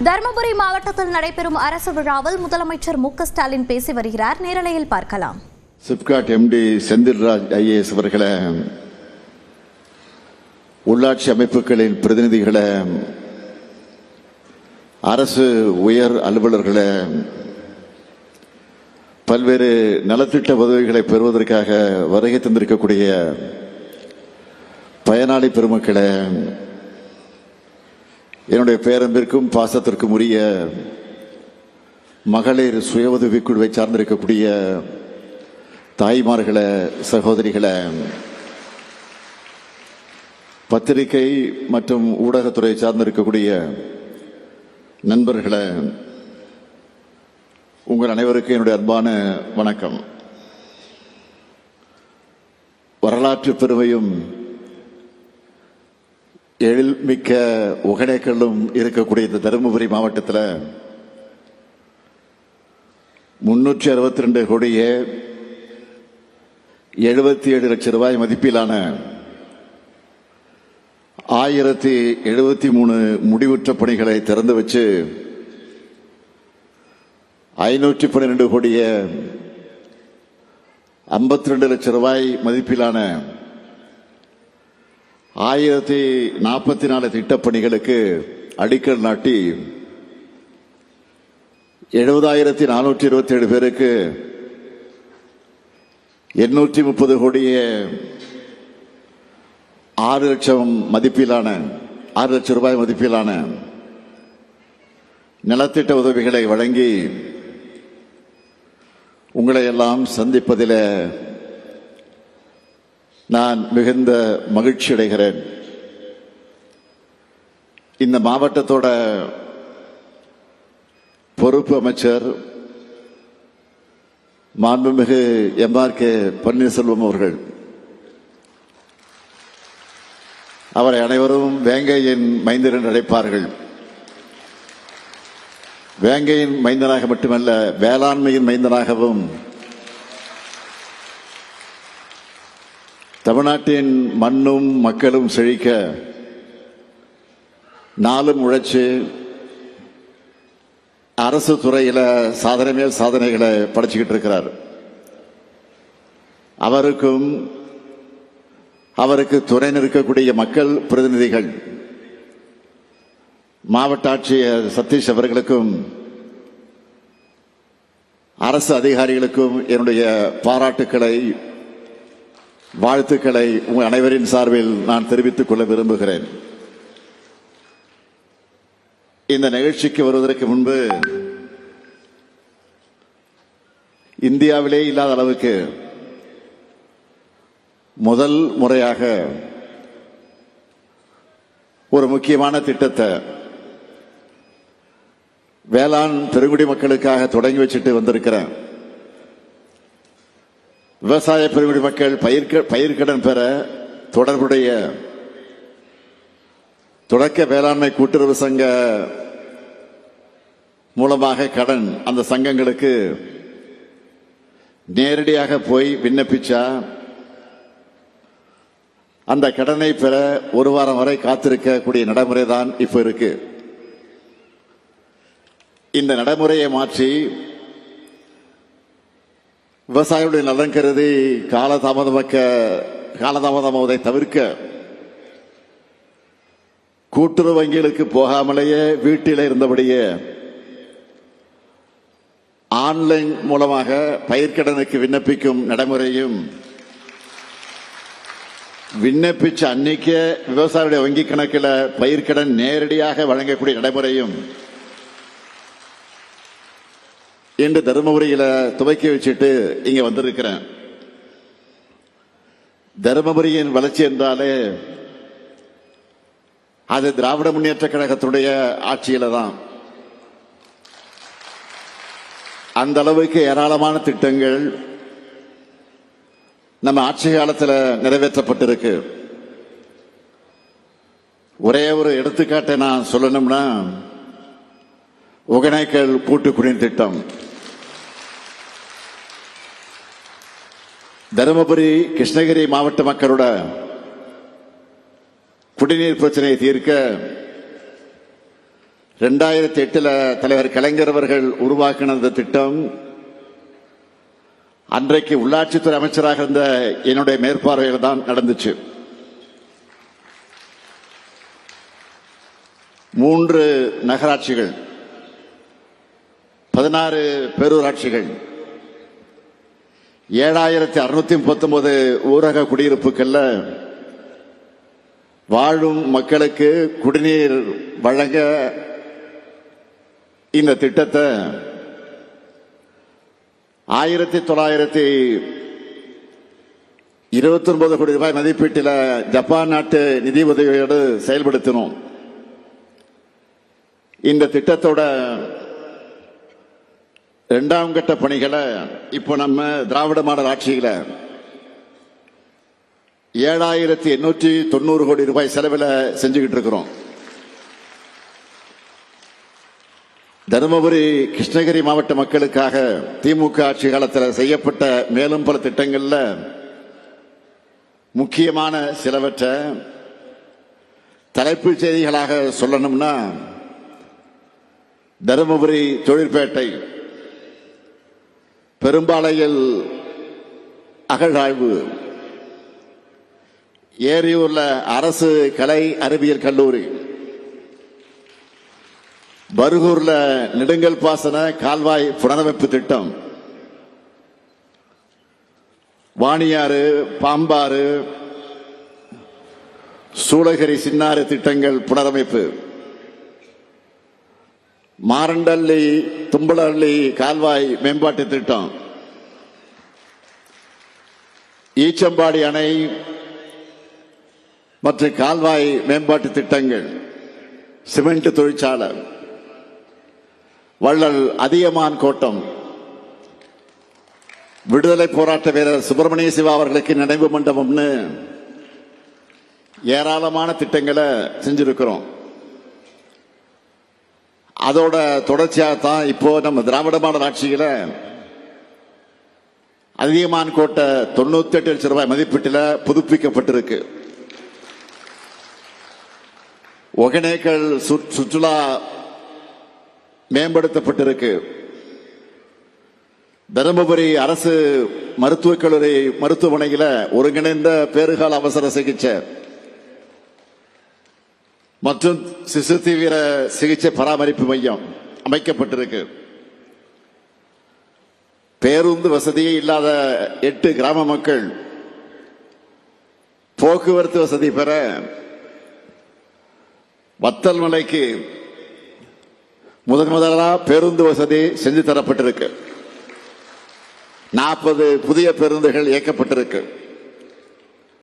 தருமபுரி மாவட்டத்தில் நடைபெறும் அரசு விழாவில் முதலமைச்சர் மு.க.ஸ்டாலின் பேசி வருகிறார். நேரலையில் பார்க்கலாம். சிப்காட் எம்டி செந்தில்ராஜ் ஐஏஎஸ் அவர்களே, உள்ளாட்சி அமைப்புகளின் பிரதிநிதிகளே, அரசு உயர் அலுவலர்களே, பல்வேறு நலத்திட்ட உதவிகளை பெறுவதற்காக வருகை தந்திருக்கக்கூடிய பயனாளி பெருமக்களே, என்னுடைய பேரன்பிற்கும் பாசத்திற்கும் உரிய மகளிர் சுய உதவிக் குழுவை சார்ந்திருக்கக்கூடிய தாய்மார்களே, சகோதரிகளே, பத்திரிகை மற்றும் ஊடகத்துறை சார்ந்திருக்கக்கூடிய நண்பர்களே, உங்கள் அனைவருக்கும் என்னுடைய அன்பான வணக்கம். வரலாற்று பெருமையும் எழில்மிக்க ஒகேனக்கல்லும் இருக்கக்கூடிய இந்த தருமபுரி மாவட்டத்தில் 362 கோடியே 77 லட்சம் ரூபாய் மதிப்பிலான 1073 முடிவுற்ற பணிகளை திறந்து வச்சு 512 கோடியே 52 லட்சம் ரூபாய் மதிப்பிலான 1044 திட்டப்பணிகளுக்கு அடிக்கல் நாட்டி 70,427 பேருக்கு 830 கோடியே 6 லட்சம் ரூபாய் மதிப்பிலான நலத்திட்ட உதவிகளை வழங்கி உங்களை எல்லாம் சந்திப்பதில் நான் மிகுந்த மகிழ்ச்சி அடைகிறேன். இந்த மாவட்டத்தோட பொறுப்பு அமைச்சர் மாண்புமிகு எம்.ஆர்.கே. பன்னீர்செல்வம் அவர்கள், அவரை அனைவரும் வேங்கையின் மைந்தர் என்று அழைப்பார்கள். வேங்கையின் மைந்தனாக மட்டுமல்ல, வேளாண்மையின் மைந்தனாகவும் தமிழ்நாட்டின் மண்ணும் மக்களும் செழிக்க நாளும் உழைச்சு அரசு துறையில சாதனை மேல் சாதனைகளை படைச்சுக்கிட்டு இருக்கிறார். அவருக்கு துணை நிற்கக்கூடிய மக்கள் பிரதிநிதிகள், மாவட்ட ஆட்சியர் சதீஷ் அவர்களுக்கும் அரசு அதிகாரிகளுக்கும் என்னுடைய பாராட்டுக்களை, வாழ்த்துக்களை உங்கள் அனைவரின் சார்பில் நான் தெரிவித்துக் கொள்ள விரும்புகிறேன். இந்த நிகழ்ச்சிக்கு வருவதற்கு முன்பு இந்தியாவிலே இல்லாத அளவுக்கு முதல் முறையாக ஒரு முக்கியமான திட்டத்தை வேளாண் பெருங்குடி மக்களுக்காக தொடங்கி வச்சுட்டு வந்திருக்கிறேன். விவசாய பெருங்குடி மக்கள் பயிர்க்கடன் பெற தொடர்புடைய தொடக்க வேளாண்மை கூட்டுறவு சங்க மூலமாக கடன் அந்த சங்கங்களுக்கு நேரடியாக போய் விண்ணப்பிச்சா அந்த கடனை பெற ஒரு வாரம் வரை காத்திருக்கக்கூடிய நடைமுறை தான் இப்ப இருக்கு. இந்த நடைமுறையை மாற்றி விவசாயிகளுடைய நலன் கருதி காலதாமதமாவதை தவிர்க்க கூட்டுறவு வங்கிகளுக்கு போகாமலேயே வீட்டில் இருந்தபடியே ஆன்லைன் மூலமாக பயிர்க்கடனுக்கு விண்ணப்பிக்கும் நடைமுறையும், விண்ணப்பிச்ச அன்னைக்கே விவசாயிகளுடைய வங்கி கணக்கில் பயிர்க்கடன் நேரடியாக வழங்கக்கூடிய நடைமுறையும் இன்று தருமபுரியில துவக்கி வச்சுட்டு இங்க வந்திருக்கிறேன். தருமபுரியின் வளர்ச்சி என்றாலே அது திராவிட முன்னேற்ற கழகத்துடைய ஆட்சியில தான். அந்த அளவுக்கு ஏராளமான திட்டங்கள் நம்ம ஆட்சி காலத்தில் நிறைவேற்றப்பட்டிருக்கு. ஒரே ஒரு எடுத்துக்காட்டை நான் சொல்லணும்னா, ஒகேனக்கல் கூட்டு குடிநீர் திட்டம், தருமபுரி கிருஷ்ணகிரி மாவட்ட மக்களோட குடிநீர் பிரச்சனையை தீர்க்க 2008 தலைவர் கலைஞர் அவர்கள் உருவாக்கின இந்த திட்டம் அன்றைக்கு உள்ளாட்சித்துறை அமைச்சராக இருந்த என்னுடைய மேற்பார்வையில் தான் நடந்துச்சு. 3 நகராட்சிகள், 16 பேரூராட்சிகள், 7639 ஊரக குடியிருப்புகள்ல வாழும் மக்களுக்கு குடிநீர் வழங்க இந்த திட்டத்தை 1929 கோடி ரூபாய் மதிப்பீட்டில் ஜப்பான் நாட்டு நிதி உதவியோடு செயல்படுத்தினோம். இந்த திட்டத்தோட 2ஆம் கட்ட பணிகளை இப்போ நம்ம திராவிட மாடல் ஆட்சியில 7890 கோடி ரூபாய் செலவில் செஞ்சுக்கிட்டு இருக்கிறோம். தருமபுரி கிருஷ்ணகிரி மாவட்ட மக்களுக்காக திமுக ஆட்சி காலத்தில் செய்யப்பட்ட மேலும் பல திட்டங்கள்ல முக்கியமான சிலவற்றை தலைப்புச் செய்திகளாக சொல்லணும்னா, தருமபுரி தொழிற்பேட்டை, பெரும்பாலையில் அகழாய்வு, ஏரியூர்ல அரசு கலை அறிவியல் கல்லூரி, பருகூர்ல நெடுங்கல் பாசன கால்வாய் புனரமைப்பு திட்டம், வாணியாறு, பாம்பாறு, சூளகிரி சின்னாறு திட்டங்கள் புனரமைப்பு, மாரண்டள்ளி தும்பலள்ளி கால்வாய் மேம்பாட்டு திட்டம், ஈச்சம்பாடி அணை மற்றும் கால்வாய் மேம்பாட்டு திட்டங்கள், சிமெண்ட் தொழிற்சாலை, வள்ளல் அதியமான் கோட்டம், விடுதலை போராட்ட வீரர் சுப்பிரமணிய சிவா அவர்களுக்கு நினைவு மண்டபம்னு ஏராளமான திட்டங்களை செஞ்சிருக்கிறோம். அதோட தொடர்ச்சியாகத்தான் இப்போ நம்ம திராவிட மாடல் ஆட்சியில அதியமான் கோட்டை 98 லட்சம் ரூபாய் மதிப்பீட்டில் புதுப்பிக்கப்பட்டிருக்கு. ஒகேனக்கல் சுற்றுலா மேம்படுத்தப்பட்டிருக்கு. தருமபுரி அரசு மருத்துவக் கல்லூரி மருத்துவமனையில் ஒருங்கிணைந்த பேறுகால அவசர சிகிச்சை மற்றும் சிசு தீவிர சிகிச்சை பராமரிப்பு மையம் அமைக்கப்பட்டிருக்கு. பேருந்து வசதியே இல்லாத 8 கிராம மக்கள் போக்குவரத்து வசதி பெற வத்தல் மலைக்கு முதலாக பேருந்து வசதி செஞ்சு தரப்பட்டிருக்கு. 40 புதிய பேருந்துகள் இயக்கப்பட்டிருக்கு.